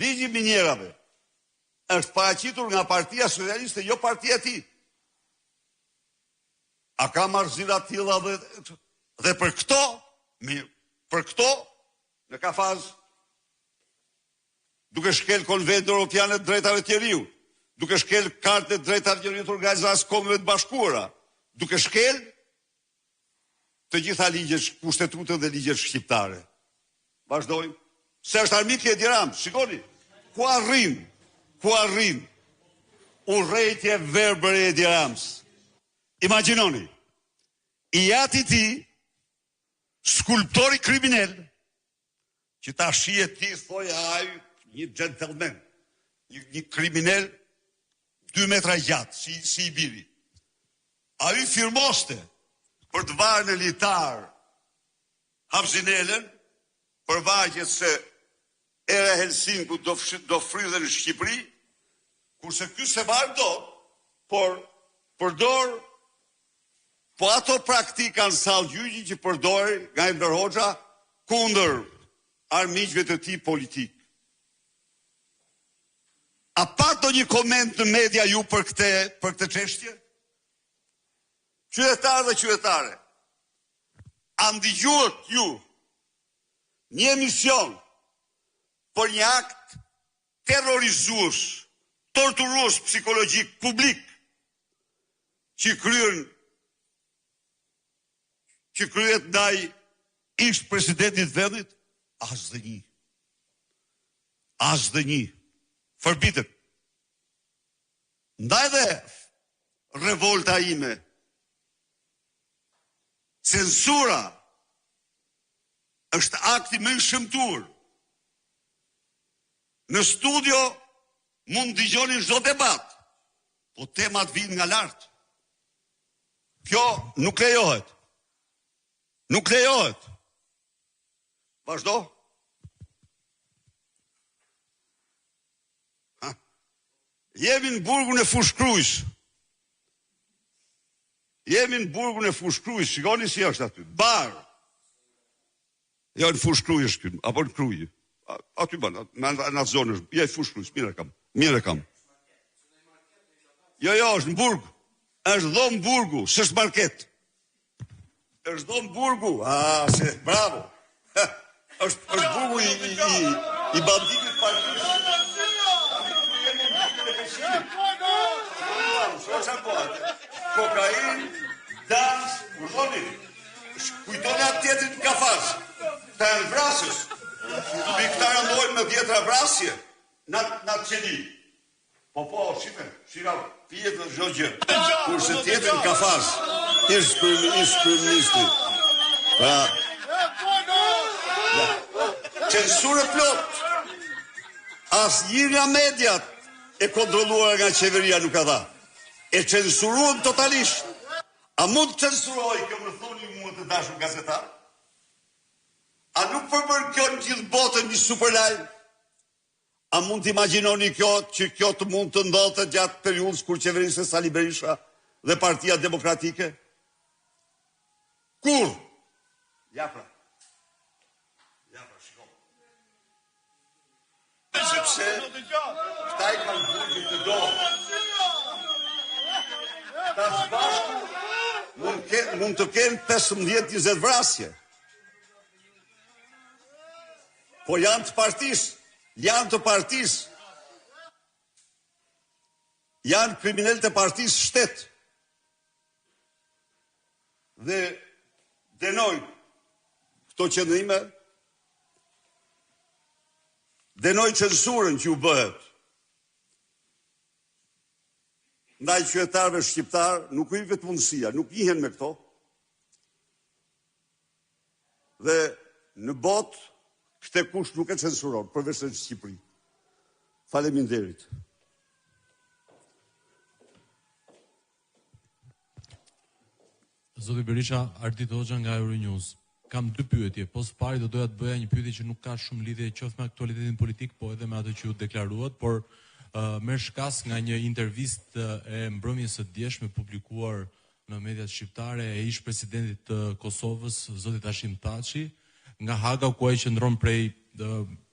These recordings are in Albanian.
Ligji i minjerave është paraqitur nga Partia Socialiste, jo partia e tij. A ka marrëzira të tilla dhe për këto në kafaz duke shkel Konventin Evropian të Drejtave të Njeriut, duke shkel Kartën e Drejtave të Njeriut të Organizatës së Kombeve të Bashkuara, duke shkel të gjitha ligjet kushtetutën dhe ligjet shqiptare. Vazhdojmë. Se është armik i Edi Ramës, shikoni, ku arrin urrejtje verbër e Edi Ramës. Imagjinoni, i jati ti, skulptori kriminal, që ta shije ti, thoi aj, një gentleman, një kriminal 2 metra gjatë, si i biri. A i firmoste për të varë në litar Hapzinelen, për vajtjet se era Helsinku do frydhe në Shqipëri, kurse ky se varë do, por përdor, po ato praktika në sallë gjyqi që përdori nga Enver Hoxha kundër armiqve të tij politik. A pato një koment në media ju për këtë çështje? Qytetarë dhe qytetare, a ndigjuat ju një emision për një akt terrorizues, torturues psikologjik publik që kryet ndaj ish presidentit vendit? As dhe një. Forbitet. Ndaj dhe revolta ime. Censura është akti më i shëmtuar. Në studio mund dëgjoni çdo debat, po temat vijnë nga lart. Kjo nuk lejohet. Nuk lejohet. Vazhdo. Jemi në burgun e Fushkrujës. Shikoni si është aty. Bar. Jo në Fushkrujë është këtu, apo në Krujë. Aty bën, në atë zonë është. Ja i Fushkrujës, mirë kam. Jo, është në burg. Është dhomë burgu, s'është market. Është dhomë burgu. Bravo. Është burgu i banditit partisë. Kokain, dans, urdhoni. Kujtoni atë tjetrit në kafaz. Ta e në vrasës. Mi këta rëndojnë me 10 vrasje. Na të qeni. Po, shira, pijet dhe zho gjë. Kurse tjetrit në kafaz. Ishtë kërëministri. Censure plot. As një nga mediat e kontrolluar nga qeveria nuk ka dha. E censuruan totalisht. A mund të censuroj, kjo më thoni mua të dashur gazetar? A nuk përbën kjo në gjithë botën një super live? A mund të imagjinoni që kjo të mund të ndodhte gjatë periudhës kur qeverisë Sali Berisha dhe Partia Demokratike? Kur? Ja pra, shiko. Sepse këta i kanë burgjit të dorë. Ta zbashku mund të kenë 15-20 vrasje. Po janë të partisë. Janë kriminalët e partisë shtet. Dhe denojnë këto qëndrime, denojnë censurën që u bëhet. Ndaj qytetarëve shqiptar nuk i vetë mundësia, nuk njihen me këto. Dhe në botë këtë kush nuk e censuron, përveç në Shqipëri. Faleminderit. Zoti Berisha, Ardit Hoxha nga Euronews. Kam 2 pyetje. Po së pari do doja të bëja një pyetje që nuk ka shumë lidhje qoftë me aktualitetin politik, po edhe me atë që u deklaruat, por merr shkas nga një intervistë e mbrëmjes së djeshme publikuar në mediat shqiptare e ish presidentit të Kosovës, zoti Hashim Thaçi, nga Haga, ku ai qëndron prej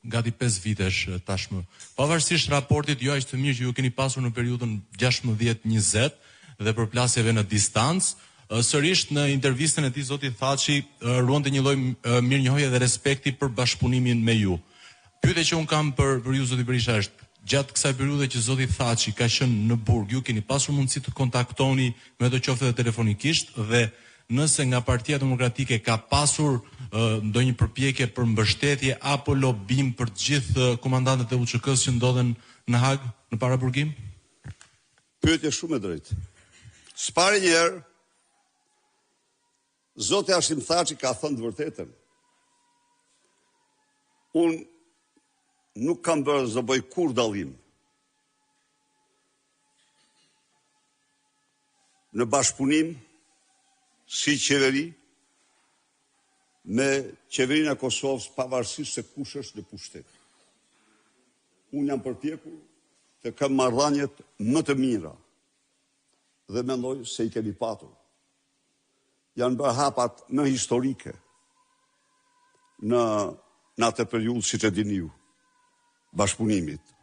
gati 5 vitesh tashmë. Pavarësisht raportit jo aq të mirë që ju keni pasur në periudhën 16-20 dhe përplasjeve në distancë, sërish në intervistën e tij zoti Thaçi ruante një lloj mirënjohje dhe respekti për bashkëpunimin me ju. Pyetja që un kam për ju zoti Berisha është, gjatë kësaj periudhe që zoti Thaçi ka qenë në burg, ju keni pasur mundësi të kontaktoni me të qoftë edhe telefonikisht, dhe nëse nga Partia Demokratike ka pasur ndonjë përpjekje për mbështetje apo lobim për të gjithë komandantët e UÇK-s që ndodhen në Hag në paraburgim? Pyetje shumë e drejtë. S'pari njerë, zoti Hashim Thaçi ka thënë të vërtetën. Unë nuk kam bërë zë bëj kur dallim në bashkëpunim si qeveri me qeverinë e Kosovës, pavarësisht se kush është në pushtet. Unë jam përpjekur të kam marrëdhëniet më të mira dhe mendoj se i kemi patur. Janë bërë hapat më historike në atë periudhë, siç e dini ju, bashkëpunimit.